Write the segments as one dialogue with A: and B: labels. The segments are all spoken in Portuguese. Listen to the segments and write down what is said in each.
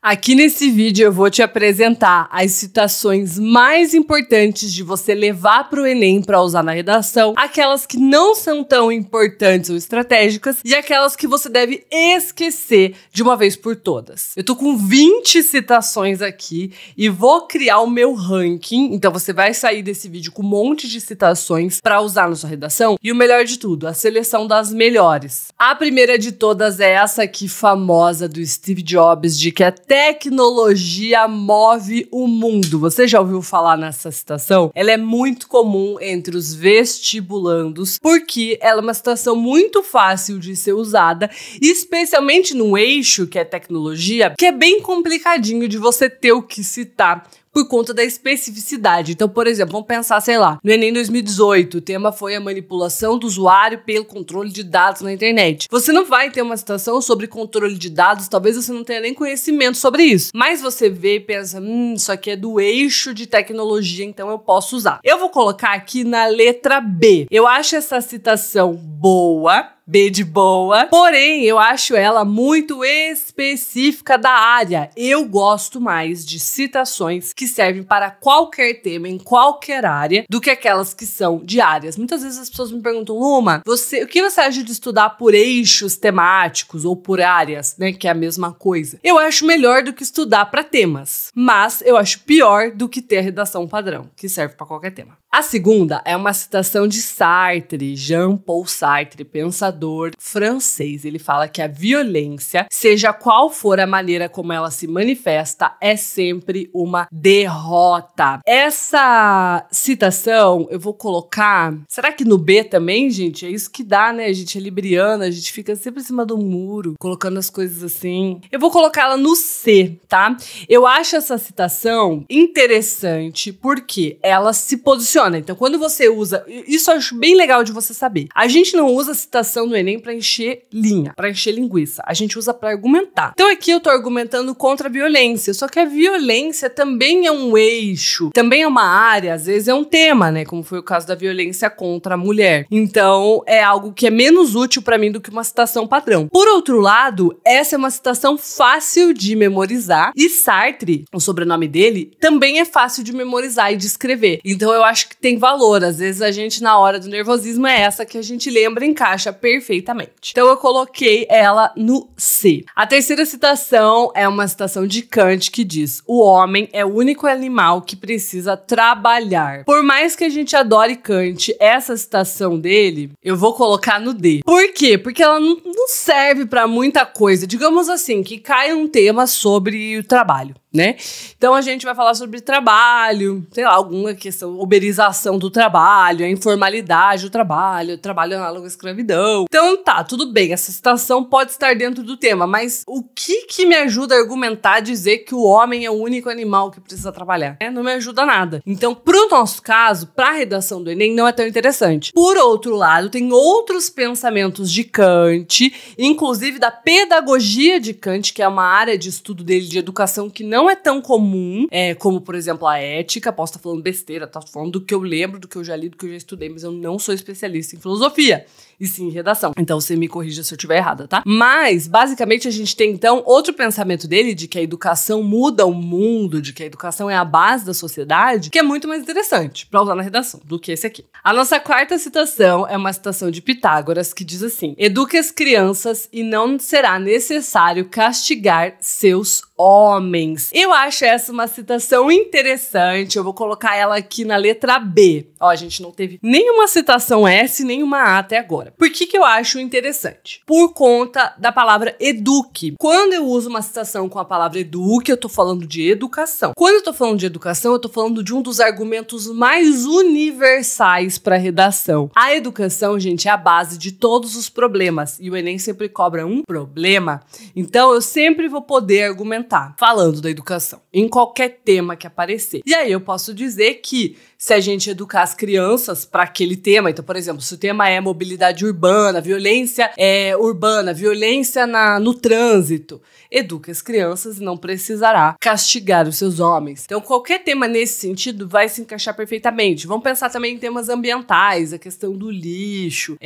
A: Aqui nesse vídeo eu vou te apresentar as citações mais importantes de você levar para o Enem para usar na redação, aquelas que não são tão importantes ou estratégicas e aquelas que você deve esquecer de uma vez por todas. Eu tô com 20 citações aqui e vou criar o meu ranking, então você vai sair desse vídeo com um monte de citações para usar na sua redação e o melhor de tudo, a seleção das melhores. A primeira de todas é essa aqui famosa do Steve Jobs, de que a tecnologia move o mundo. Você já ouviu falar nessa citação? Ela é muito comum entre os vestibulandos, porque ela é uma citação muito fácil de ser usada, especialmente no eixo, que é tecnologia, que é bem complicadinho de você ter o que citar por conta da especificidade. Então, por exemplo, vamos pensar, sei lá, no Enem 2018, o tema foi a manipulação do usuário pelo controle de dados na internet. Você não vai ter uma citação sobre controle de dados, talvez você não tenha nem conhecimento sobre isso. Mas você vê e pensa, isso aqui é do eixo de tecnologia, então eu posso usar. Eu vou colocar aqui na letra B. Eu acho essa citação boa, B de boa, porém eu acho ela muito específica da área. Eu gosto mais de citações que servem para qualquer tema, em qualquer área, do que aquelas que são de áreas. Muitas vezes as pessoas me perguntam, Luma, o que você acha de estudar por eixos temáticos ou por áreas, né, que é a mesma coisa? Eu acho melhor do que estudar para temas, mas eu acho pior do que ter a redação padrão, que serve para qualquer tema. A segunda é uma citação de Sartre, Jean-Paul Sartre, pensador francês. Ele fala que a violência, seja qual for a maneira como ela se manifesta, é sempre uma derrota. Essa citação eu vou colocar... Será que no B também, gente? É isso que dá, né? A gente é libriana, a gente fica sempre em cima do muro, colocando as coisas assim. Eu vou colocar ela no C, tá? Eu acho essa citação interessante porque ela se posiciona. Então, quando você usa... Isso eu acho bem legal de você saber. A gente não usa citação no Enem pra encher linha, pra encher linguiça. A gente usa pra argumentar. Então, aqui eu tô argumentando contra a violência. Só que a violência também é um eixo, também é uma área, às vezes é um tema, né? Como foi o caso da violência contra a mulher. Então, é algo que é menos útil pra mim do que uma citação padrão. Por outro lado, essa é uma citação fácil de memorizar. E Sartre, o sobrenome dele, também é fácil de memorizar e de escrever. Então, eu acho que tem valor. Às vezes a gente, na hora do nervosismo, é essa que a gente lembra e encaixa perfeitamente. Então eu coloquei ela no C. A terceira citação é uma citação de Kant que diz: o homem é o único animal que precisa trabalhar. Por mais que a gente adore Kant, essa citação dele, eu vou colocar no D. Por quê? Porque ela não serve pra muita coisa. Digamos assim, que cai um tema sobre o trabalho, né? Então a gente vai falar sobre trabalho, sei lá, alguma questão, uberização do trabalho, a informalidade do trabalho análogo à escravidão. Então tá, tudo bem, essa citação pode estar dentro do tema, mas o que me ajuda a argumentar dizer que o homem é o único animal que precisa trabalhar? Não me ajuda nada. Então, pro nosso caso, pra redação do Enem, não é tão interessante. Por outro lado, tem outros pensamentos de Kant, inclusive da pedagogia de Kant, que é uma área de estudo dele de educação que não é tão comum, como, por exemplo, a ética. Posso estar falando besteira, tá falando do que eu lembro, do que eu já li, do que eu já estudei, mas eu não sou especialista em filosofia, e sim em redação. Então você me corrija se eu estiver errada, tá? Mas, basicamente, a gente tem, então, outro pensamento dele, de que a educação muda o mundo, de que a educação é a base da sociedade, que é muito mais interessante pra usar na redação do que esse aqui. A nossa quarta citação é uma citação de Pitágoras, que diz assim: eduque as crianças e não será necessário castigar seus homens. Eu acho essa uma citação interessante. Eu vou colocar ela aqui na letra B. Ó, a gente não teve nenhuma citação S, nenhuma A até agora. Por que eu acho interessante? Por conta da palavra eduque. Quando eu uso uma citação com a palavra eduque, eu tô falando de educação. Quando eu tô falando de educação, eu tô falando de um dos argumentos mais universais para redação. A educação, gente, é a base de todos os problemas. E o Enem sempre cobra um problema. Então, eu sempre vou poder argumentar falando da educação, em qualquer tema que aparecer. E aí eu posso dizer que se a gente educar as crianças para aquele tema, então, por exemplo, se o tema é mobilidade urbana, violência no trânsito, eduque as crianças e não precisará castigar os seus homens. Então, qualquer tema nesse sentido vai se encaixar perfeitamente. Vamos pensar também em temas ambientais, a questão do lixo,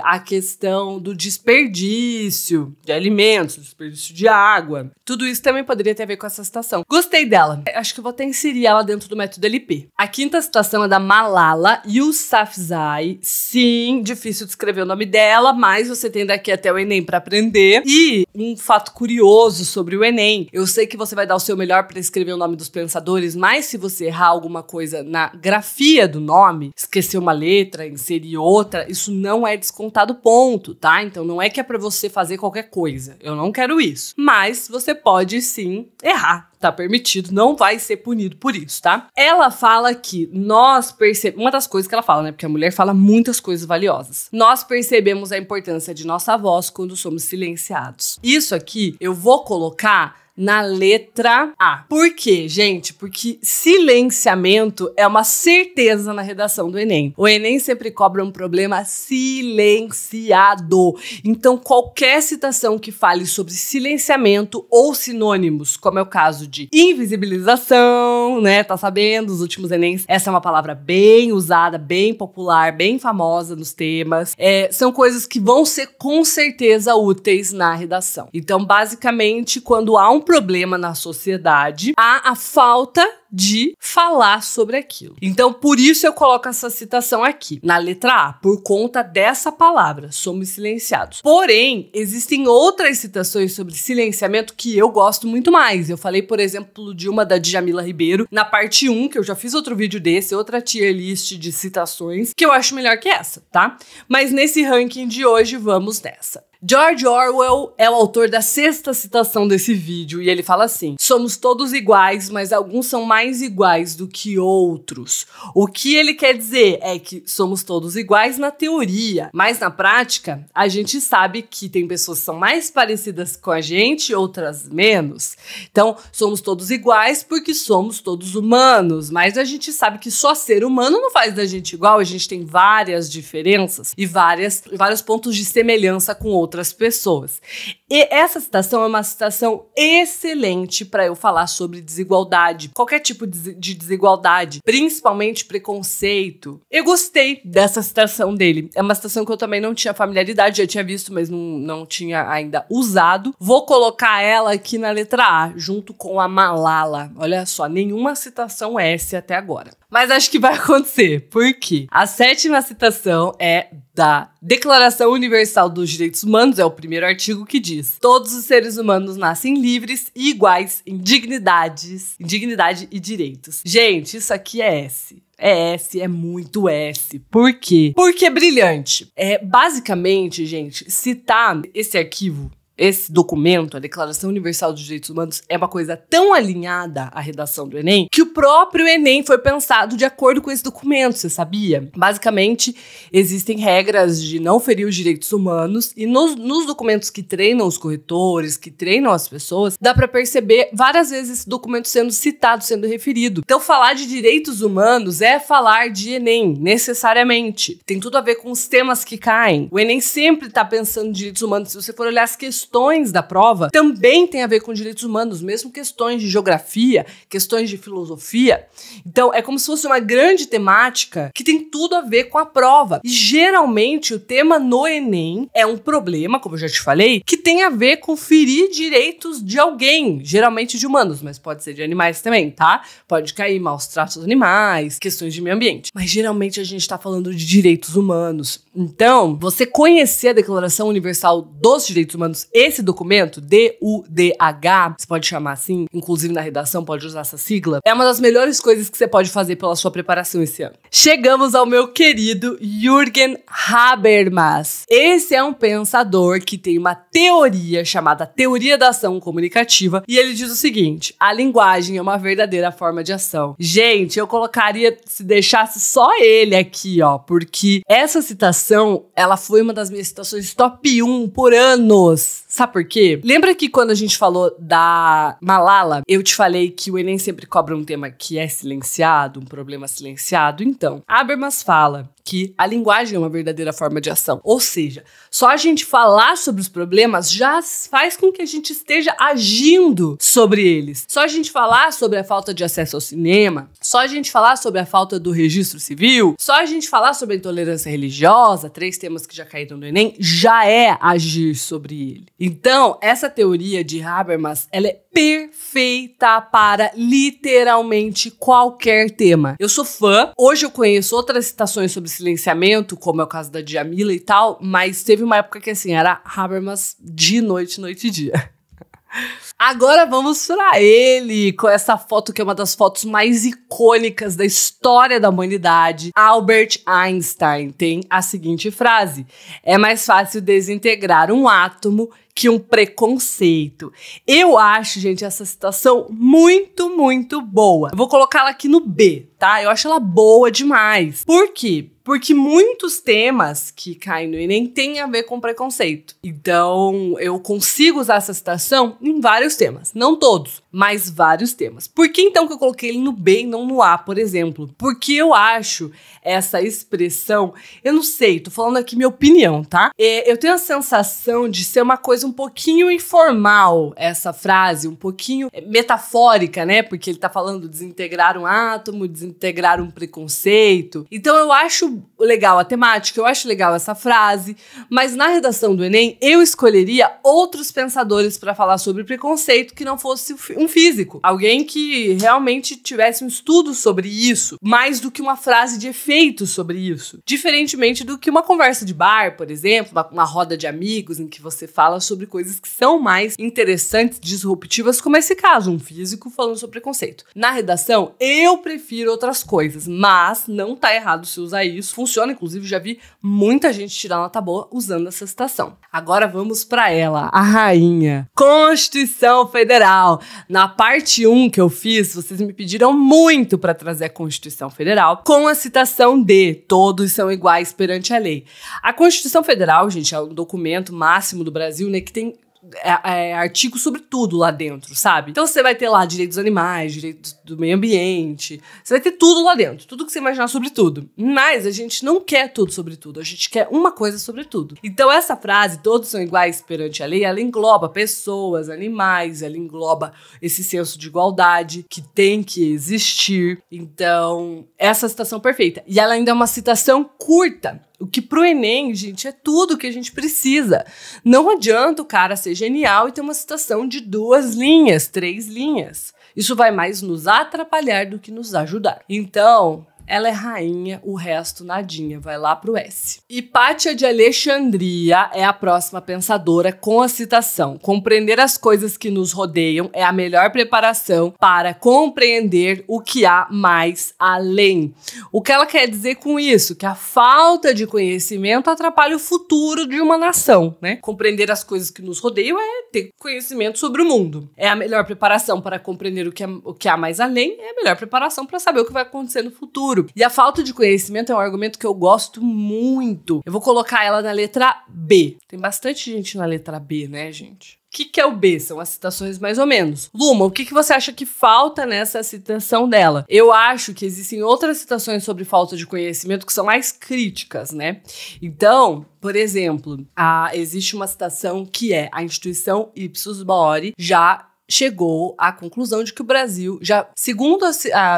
A: a questão do desperdício de alimentos, desperdício de água. Tudo isso isso também poderia ter a ver com essa citação. Gostei dela. Acho que eu vou até inserir ela dentro do método LP. A quinta citação é da Malala Yousafzai. Sim, difícil de escrever o nome dela, mas você tem daqui até o Enem pra aprender. E um fato curioso sobre o Enem. Eu sei que você vai dar o seu melhor pra escrever o nome dos pensadores, mas se você errar alguma coisa na grafia do nome, esquecer uma letra, inserir outra, isso não é descontado ponto, tá? Então não é que é pra você fazer qualquer coisa. Eu não quero isso. Mas você pode sim errar. Tá permitido, não vai ser punido por isso, tá? Ela fala que nós percebemos... Uma das coisas que ela fala, né? Porque a mulher fala muitas coisas valiosas. Nós percebemos a importância de nossa voz quando somos silenciados. Isso aqui eu vou colocar na letra A. Por quê, gente? Porque silenciamento é uma certeza na redação do Enem. O Enem sempre cobra um problema silenciado. Então, qualquer citação que fale sobre silenciamento ou sinônimos, como é o caso de invisibilização, né? Tá sabendo? Os últimos Enems, essa é uma palavra bem usada, bem popular, bem famosa nos temas. São coisas que vão ser com certeza úteis na redação. Então, basicamente, quando há um problema na sociedade, há a falta de falar sobre aquilo. Então, por isso eu coloco essa citação aqui, na letra A, por conta dessa palavra, somos silenciados. Porém, existem outras citações sobre silenciamento que eu gosto muito mais. Eu falei, por exemplo, de uma da Djamila Ribeiro, na parte 1, que eu já fiz outro vídeo desse, outra tier list de citações, que eu acho melhor que essa, tá? Mas nesse ranking de hoje, vamos nessa. George Orwell é o autor da 6ª citação desse vídeo e ele fala assim: somos todos iguais, mas alguns são mais iguais do que outros. O que ele quer dizer é que somos todos iguais na teoria, mas na prática a gente sabe que tem pessoas que são mais parecidas com a gente, outras menos. Então, somos todos iguais porque somos todos humanos, mas a gente sabe que só ser humano não faz da gente igual, a gente tem várias diferenças e vários pontos de semelhança com outras pessoas. E essa citação é uma citação excelente para eu falar sobre desigualdade, qualquer tipo de desigualdade, principalmente preconceito. Eu gostei dessa citação dele. É uma citação que eu também não tinha familiaridade, já tinha visto, mas não tinha ainda usado. Vou colocar ela aqui na letra A, junto com a Malala. Olha só, nenhuma citação S até agora. Mas acho que vai acontecer. Por quê? A 7ª citação é da Declaração Universal dos Direitos Humanos, é o primeiro artigo que diz: todos os seres humanos nascem livres e iguais em dignidade e direitos. Gente, isso aqui é S. É S, é muito S. Por quê? Porque é brilhante. Basicamente, gente, citar esse arquivo, esse documento, a Declaração Universal dos Direitos Humanos, é uma coisa tão alinhada à redação do Enem que o próprio Enem foi pensado de acordo com esse documento, você sabia? Basicamente, existem regras de não ferir os direitos humanos e nos documentos que treinam os corretores, que treinam as pessoas, dá pra perceber várias vezes esse documento sendo citado, sendo referido. Então, falar de direitos humanos é falar de Enem, necessariamente. Tem tudo a ver com os temas que caem. O Enem sempre tá pensando em direitos humanos. Se você for olhar as questões da prova, também tem a ver com direitos humanos, mesmo questões de geografia, questões de filosofia. Então, é como se fosse uma grande temática que tem tudo a ver com a prova. E, geralmente, o tema no Enem é um problema, como eu já te falei, que tem a ver com ferir direitos de alguém, geralmente de humanos, mas pode ser de animais também, tá? Pode cair maus tratos dos animais, questões de meio ambiente. Mas, geralmente, a gente tá falando de direitos humanos. Então, você conhecer a Declaração Universal dos Direitos Humanos, esse documento, DUDH, você pode chamar assim, inclusive na redação pode usar essa sigla, é uma das melhores coisas que você pode fazer pela sua preparação esse ano. Chegamos ao meu querido Jürgen Habermas. Esse é um pensador que tem uma teoria chamada Teoria da Ação Comunicativa e ele diz o seguinte: a linguagem é uma verdadeira forma de ação. Gente, eu colocaria, se deixasse só ele aqui, ó, porque essa citação, ela foi uma das minhas citações top 1 por anos. Sabe por quê? Lembra que quando a gente falou da Malala, eu te falei que o Enem sempre cobra um tema que é silenciado, um problema silenciado? Então, Habermas fala que a linguagem é uma verdadeira forma de ação. Ou seja, só a gente falar sobre os problemas já faz com que a gente esteja agindo sobre eles. Só a gente falar sobre a falta de acesso ao cinema, só a gente falar sobre a falta do registro civil, só a gente falar sobre a intolerância religiosa, 3 temas que já caíram no Enem, já é agir sobre ele. Então, essa teoria de Habermas, ela é perfeita para literalmente qualquer tema. Eu sou fã, hoje eu conheço outras citações sobre silenciamento, como é o caso da Djamila e tal, mas teve uma época que assim, era Habermas de noite, noite e dia. Agora vamos pra ele, com essa foto que é uma das fotos mais icônicas da história da humanidade. Albert Einstein tem a seguinte frase: é mais fácil desintegrar um átomo que um preconceito. Eu acho, gente, essa citação muito, muito boa. Eu vou colocá-la aqui no B, tá? Eu acho ela boa demais. Por quê? Porque muitos temas que caem no Enem têm a ver com preconceito. Então, eu consigo usar essa citação em vários temas. Não todos, mas vários temas. Por que então que eu coloquei ele no B e não no A, por exemplo? Porque eu acho essa expressão, eu não sei, tô falando aqui minha opinião, tá? Eu tenho a sensação de ser uma coisa um pouquinho informal, essa frase, um pouquinho metafórica, né? Porque ele tá falando desintegrar um átomo, desintegrar um preconceito. Então, eu acho legal a temática, eu acho legal essa frase, mas na redação do Enem eu escolheria outros pensadores para falar sobre preconceito que não fosse um físico. Alguém que realmente tivesse um estudo sobre isso, mais do que uma frase de efeito sobre isso. Diferentemente do que uma conversa de bar, por exemplo, uma roda de amigos em que você fala sobre coisas que são mais interessantes, disruptivas, como esse caso, um físico falando sobre preconceito. Na redação, eu prefiro outras coisas, mas não tá errado se usar isso. Funciona, inclusive já vi muita gente tirar nota boa usando essa citação. Agora vamos pra ela, a rainha. Constituição Federal. Na parte 1 que eu fiz, vocês me pediram muito pra trazer a Constituição Federal com a citação de todos são iguais perante a lei. A Constituição Federal, gente, é o documento máximo do Brasil, né, que tem artigo sobre tudo lá dentro, sabe? Então você vai ter lá direitos dos animais, direitos do meio ambiente, você vai ter tudo lá dentro, tudo que você imaginar sobre tudo. Mas a gente não quer tudo sobre tudo, a gente quer uma coisa sobre tudo. Então essa frase, todos são iguais perante a lei, ela engloba pessoas, animais, ela engloba esse senso de igualdade que tem que existir. Então, essa citação perfeita. E ela ainda é uma citação curta. O que pro Enem, gente, é tudo que a gente precisa. Não adianta o cara ser genial e ter uma citação de 2 linhas, 3 linhas. Isso vai mais nos atrapalhar do que nos ajudar. Então, ela é rainha, o resto nadinha, vai lá pro S. Hipátia de Alexandria é a próxima pensadora com a citação: compreender as coisas que nos rodeiam é a melhor preparação para compreender o que há mais além. O que ela quer dizer com isso? Que a falta de conhecimento atrapalha o futuro de uma nação, né? Compreender as coisas que nos rodeiam é ter conhecimento sobre o mundo. É a melhor preparação para compreender o que há mais além, é a melhor preparação para saber o que vai acontecer no futuro. E a falta de conhecimento é um argumento que eu gosto muito. Eu vou colocar ela na letra B. Tem bastante gente na letra B, né, gente? O que é o B? São as citações mais ou menos. Luma, o que você acha que falta nessa citação dela? Eu acho que existem outras citações sobre falta de conhecimento que são mais críticas, né? Então, por exemplo, existe uma citação que é: a instituição Ipsos Mori já chegou à conclusão de que o Brasil já, segundo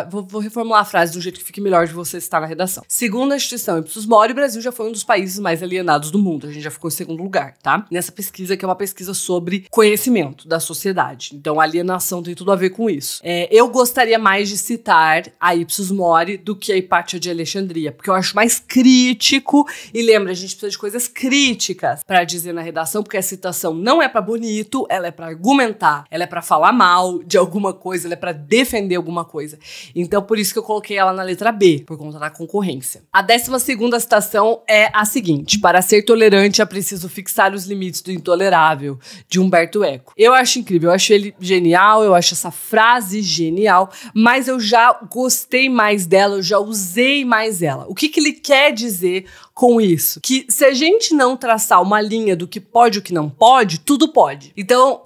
A: vou reformular a frase de um jeito que fique melhor de você citar na redação. Segundo a instituição Ipsos Mori, o Brasil já foi um dos países mais alienados do mundo. A gente já ficou em segundo lugar, tá? Nessa pesquisa, que é uma pesquisa sobre conhecimento da sociedade. Então, a alienação tem tudo a ver com isso. Eu gostaria mais de citar a Ipsos Mori do que a Hipátia de Alexandria, porque eu acho mais crítico. E lembra, a gente precisa de coisas críticas para dizer na redação, porque a citação não é para bonito, ela é para argumentar, ela é para falar mal de alguma coisa, ela é pra defender alguma coisa. Então, por isso que eu coloquei ela na letra B, por conta da concorrência. A 12ª citação é a seguinte: para ser tolerante é preciso fixar os limites do intolerável, de Humberto Eco. Eu acho incrível, eu acho ele genial, eu acho essa frase genial, mas eu já gostei mais dela, eu já usei mais ela. O que ele quer dizer com isso? Que se a gente não traçar uma linha do que pode e o que não pode, tudo pode. Então,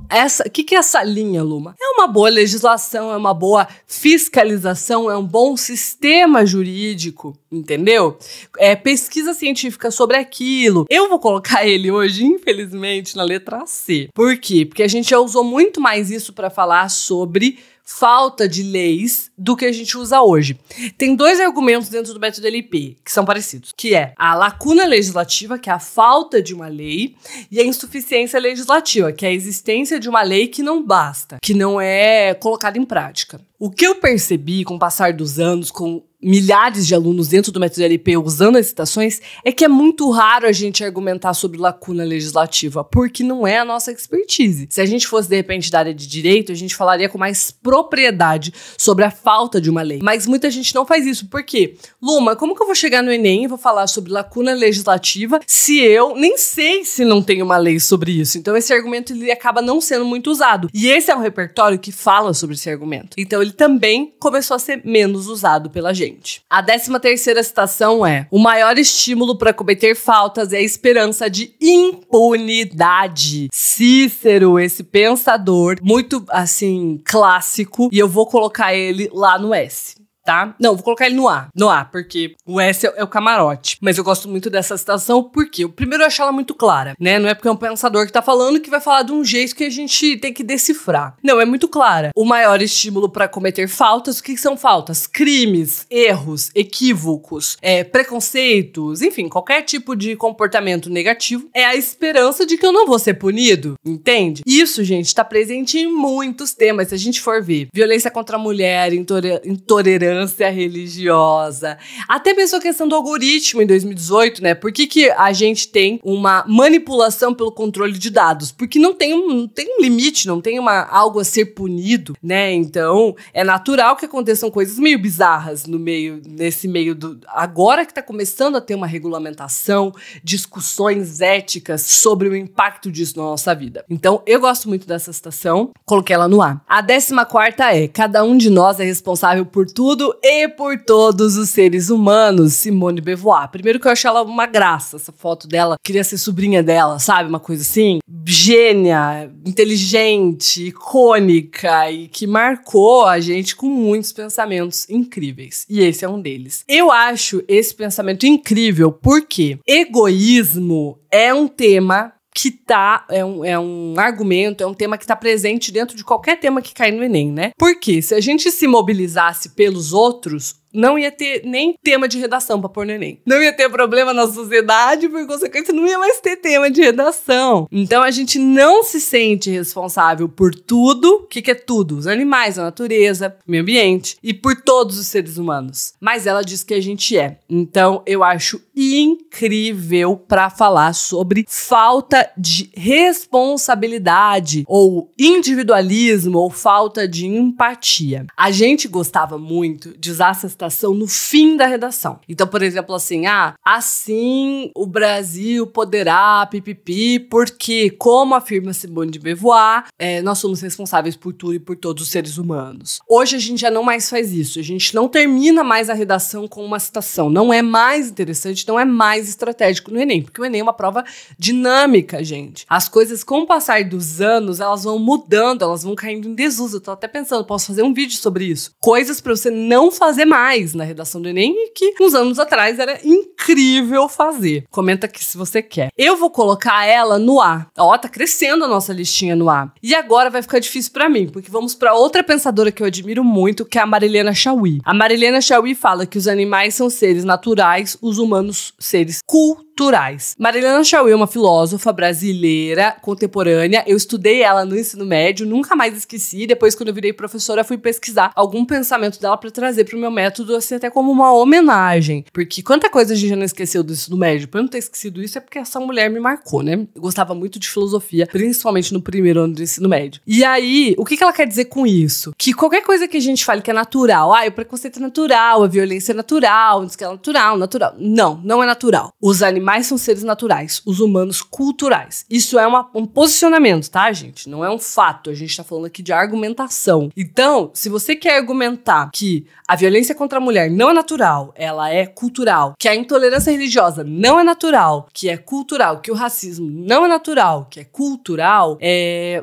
A: o que é essa linha, Luma? É uma boa legislação, é uma boa fiscalização, é um bom sistema jurídico, entendeu? É pesquisa científica sobre aquilo. Eu vou colocar ele hoje, infelizmente, na letra C. Por quê? Porque a gente já usou muito mais isso para falar sobre falta de leis do que a gente usa hoje. Tem 2 argumentos dentro do método LP que são parecidos, que é a lacuna legislativa, que é a falta de uma lei, e a insuficiência legislativa, que é a existência de uma lei que não basta, que não é colocada em prática. O que eu percebi com o passar dos anos, com milhares de alunos dentro do método LP usando as citações, é que é muito raro a gente argumentar sobre lacuna legislativa, porque não é a nossa expertise. Se a gente fosse, de repente, da área de direito, a gente falaria com mais propriedade sobre a falta de uma lei. Mas muita gente não faz isso. Por quê? Luma, como que eu vou chegar no Enem e vou falar sobre lacuna legislativa se eu nem sei se não tem uma lei sobre isso? Então esse argumento ele acaba não sendo muito usado. E esse é um repertório que fala sobre esse argumento. Então ele também começou a ser menos usado pela gente. A 13ª citação é: o maior estímulo para cometer faltas é a esperança de impunidade. Cícero, esse pensador muito, assim, clássico, e eu vou colocar ele lá no S. Tá? Não, vou colocar ele no A, porque o S é o camarote. Mas eu gosto muito dessa citação porque, primeiro, eu acho ela muito clara, né? Não é porque é um pensador que tá falando que vai falar de um jeito que a gente tem que decifrar. Não, é muito clara. O maior estímulo para cometer faltas, o que são faltas? Crimes, erros, equívocos, preconceitos, enfim, qualquer tipo de comportamento negativo, é a esperança de que eu não vou ser punido, entende? Isso, gente, tá presente em muitos temas, se a gente for ver. Violência contra a mulher, intolerância religiosa, até mesmo a questão do algoritmo em 2018, né? Por que a gente tem uma manipulação pelo controle de dados? Porque não tem um limite, não tem algo a ser punido, né? Então, é natural que aconteçam coisas meio bizarras nesse meio agora que tá começando a ter uma regulamentação, discussões éticas sobre o impacto disso na nossa vida. Então, eu gosto muito dessa citação, coloquei ela no A. A 14ª é: cada um de nós é responsável por tudo e por todos os seres humanos, Simone de Beauvoir. Primeiro que eu achei ela uma graça, essa foto dela, queria ser sobrinha dela, sabe? Uma coisa assim, gênia, inteligente, icônica e que marcou a gente com muitos pensamentos incríveis. E esse é um deles. Eu acho esse pensamento incrível porque egoísmo é um tema que é um argumento, é um tema que tá presente dentro de qualquer tema que cai no Enem, né? Porque se a gente se mobilizasse pelos outros, não ia ter nem tema de redação pra pôr no Enem. Não ia ter problema na sociedade, por consequência, não ia mais ter tema de redação. Então, a gente não se sente responsável por tudo. O que é tudo? Os animais, a natureza, o meio ambiente. E por todos os seres humanos. Mas ela diz que a gente é. Então, eu acho incrível pra falar sobre falta de responsabilidade, ou individualismo, ou falta de empatia. A gente gostava muito de usar essa citação no fim da redação. Então, por exemplo, assim, assim o Brasil poderá pipipi, porque, como afirma Simone de Beauvoir, nós somos responsáveis por tudo e por todos os seres humanos. Hoje a gente já não mais faz isso. A gente não termina mais a redação com uma citação. Não é mais interessante, não é mais estratégico no Enem, porque o Enem é uma prova dinâmica, gente. As coisas, com o passar dos anos, elas vão mudando, elas vão caindo em desuso. Eu tô até pensando, posso fazer um vídeo sobre isso. Coisas pra você não fazer mais na redação do Enem e que uns anos atrás era incrível fazer. Comenta aqui se você quer. Eu vou colocar ela no A. Ó, tá crescendo a nossa listinha no A. E agora vai ficar difícil pra mim, porque vamos pra outra pensadora que eu admiro muito, que é a Marilena Chaui. A Marilena Chaui fala que os animais são seres naturais, os humanos seres culturais. Marilena Chaui é uma filósofa brasileira contemporânea. Eu estudei ela no ensino médio, nunca mais esqueci. Depois, quando eu virei professora, fui pesquisar algum pensamento dela pra trazer pro meu método, assim, até como uma homenagem. Porque quanta coisa a gente já não esqueceu do ensino médio. Por eu não ter esquecido isso, é porque essa mulher me marcou, né? Eu gostava muito de filosofia, principalmente no primeiro ano do ensino médio. E aí, o que ela quer dizer com isso? Que qualquer coisa que a gente fale que é natural, o preconceito é natural, a violência é natural, diz que é natural. Não, não é natural. Os animais animais são seres naturais, os humanos culturais. Isso é um posicionamento, tá, gente? Não é um fato. A gente tá falando aqui de argumentação. Então, se você quer argumentar que a violência contra a mulher não é natural, ela é cultural, que a intolerância religiosa não é natural, que é cultural, que o racismo não é natural, que é cultural,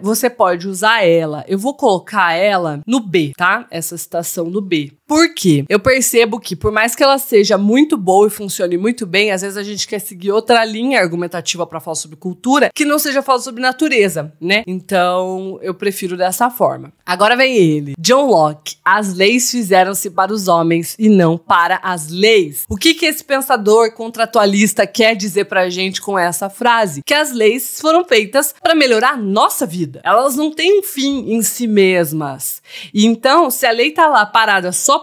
A: você pode usar ela. Eu vou colocar ela no B, tá? Essa citação no B. Por quê? Eu percebo que, por mais que ela seja muito boa e funcione muito bem, às vezes a gente quer seguir outra linha argumentativa pra falar sobre cultura que não seja falar sobre natureza, né? Então, eu prefiro dessa forma. Agora vem ele. John Locke. As leis fizeram-se para os homens e não para as leis. O que esse pensador contratualista quer dizer pra gente com essa frase? Que as leis foram feitas para melhorar a nossa vida. Elas não têm um fim em si mesmas. E então, se a lei tá lá parada só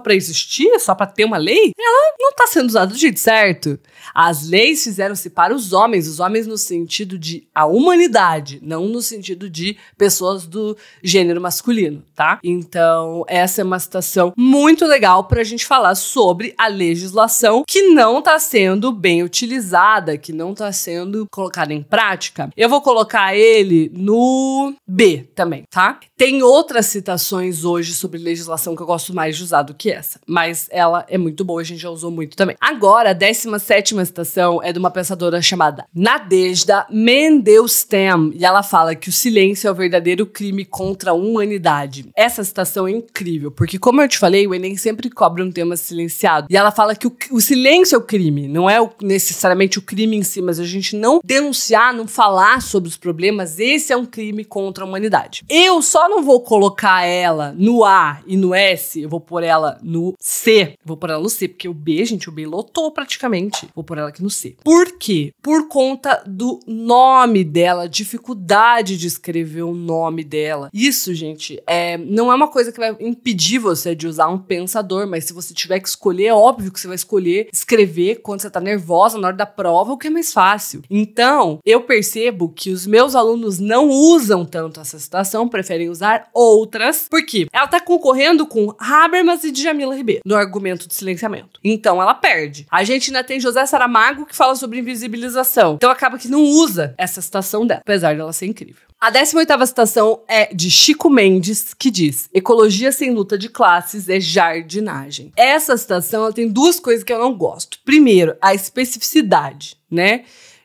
A: pra existir, só pra ter uma lei, ela não tá sendo usada do jeito certo. As leis fizeram-se para os homens no sentido de a humanidade, não no sentido de pessoas do gênero masculino, tá? Então, essa é uma citação muito legal pra gente falar sobre a legislação que não tá sendo bem utilizada, que não tá sendo colocada em prática. Eu vou colocar ele no B também, tá? Tem outras citações hoje sobre legislação que eu gosto mais de usar do que essa, mas ela é muito boa, a gente já usou muito também. Agora, a 17ª citação é de uma pensadora chamada Nadezhda Mandelstam, e ela fala que o silêncio é o verdadeiro crime contra a humanidade. Essa citação é incrível, porque como eu te falei, o Enem sempre cobra um tema silenciado, e ela fala que o silêncio é o crime, não é necessariamente o crime em si, mas a gente não denunciar, não falar sobre os problemas, esse é um crime contra a humanidade. Eu só não vou colocar ela no A e no S, eu vou pôr ela no C. Vou pôr ela no C, porque o B, gente, o B lotou praticamente. Vou pôr ela aqui no C. Por quê? Por conta do nome dela, dificuldade de escrever o nome dela. Isso, gente, não é uma coisa que vai impedir você de usar um pensador, mas se você tiver que escolher, é óbvio que você vai escolher escrever quando você tá nervosa na hora da prova, o que é mais fácil. Então, eu percebo que os meus alunos não usam tanto essa citação, preferem usar outras, porque ela tá concorrendo com Habermas e Djamila Ribeiro no argumento de silenciamento. Então, ela perde. A gente ainda tem José Saramago que fala sobre invisibilização. Então, acaba que não usa essa citação dela, apesar dela ser incrível. A 18ª citação é de Chico Mendes, que diz: ecologia sem luta de classes é jardinagem. Essa citação ela tem duas coisas que eu não gosto. Primeiro, a especificidade, né?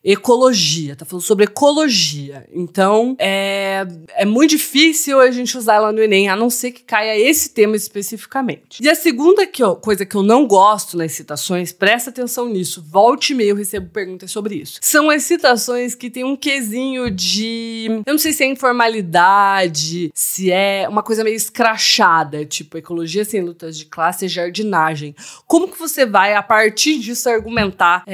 A: Ecologia, tá falando sobre ecologia. Então, é muito difícil a gente usar ela no Enem, a não ser que caia esse tema especificamente. E a segunda coisa que eu não gosto nas citações, presta atenção nisso, volte e meia eu recebo perguntas sobre isso, são as citações que tem um quesinho de... eu não sei se é informalidade, se é uma coisa meio escrachada, tipo, ecologia sem lutas de classe é jardinagem. Como que você vai, a partir disso, argumentar...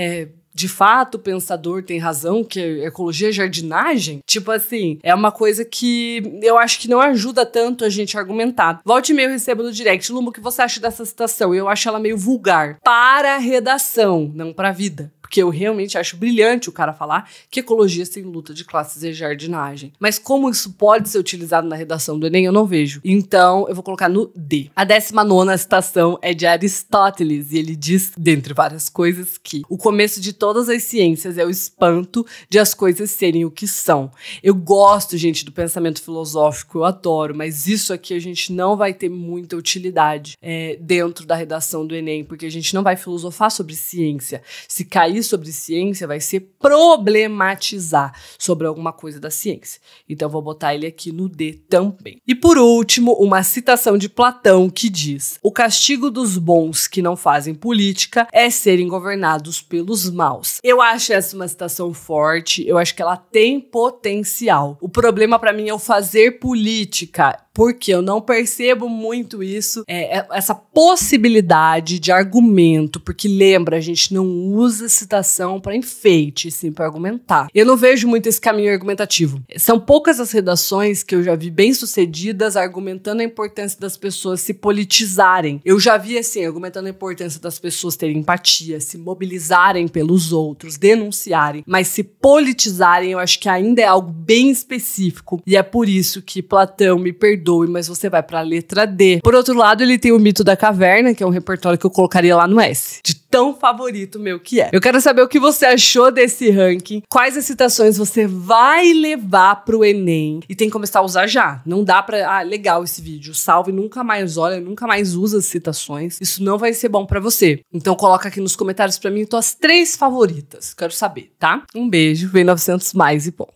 A: de fato, o pensador tem razão que a ecologia é jardinagem? Tipo assim, é uma coisa que eu acho que não ajuda tanto a gente a argumentar. Volte e meia eu recebo no direct. Lumbo, o que você acha dessa citação? Eu acho ela meio vulgar. Para a redação, não para a vida. Porque eu realmente acho brilhante o cara falar que ecologia sem luta de classes é jardinagem. Mas como isso pode ser utilizado na redação do Enem, eu não vejo. Então, eu vou colocar no D. A 19ª citação é de Aristóteles, e ele diz, dentre várias coisas, que o começo de todas as ciências é o espanto de as coisas serem o que são. Eu gosto, gente, do pensamento filosófico, eu adoro, mas isso aqui a gente não vai ter muita utilidade dentro da redação do Enem, porque a gente não vai filosofar sobre ciência. Se cair sobre ciência, vai ser problematizar sobre alguma coisa da ciência. Então, vou botar ele aqui no D também. E por último, uma citação de Platão que diz: o castigo dos bons que não fazem política é serem governados pelos maus. Eu acho essa uma citação forte, eu acho que ela tem potencial. O problema para mim é o fazer política, porque eu não percebo muito isso, essa possibilidade de argumento, porque lembra, a gente não usa citação para enfeite, sim para argumentar. Eu não vejo muito esse caminho argumentativo. São poucas as redações que eu já vi bem-sucedidas argumentando a importância das pessoas se politizarem. Eu já vi, assim, argumentando a importância das pessoas terem empatia, se mobilizarem pelos outros, denunciarem, mas se politizarem eu acho que ainda é algo bem específico, e é por isso que Platão, me perdoe, perdoe, mas você vai pra letra D. Por outro lado, ele tem o Mito da Caverna, que é um repertório que eu colocaria lá no S. De tão favorito meu que é. Eu quero saber o que você achou desse ranking, quais as citações você vai levar pro Enem. E tem que começar a usar já. Não dá pra... legal esse vídeo. Salve, nunca mais olha, nunca mais usa as citações. Isso não vai ser bom pra você. Então coloca aqui nos comentários pra mim tuas 3 favoritas. Quero saber, tá? Um beijo, vem 900 mais e ponto.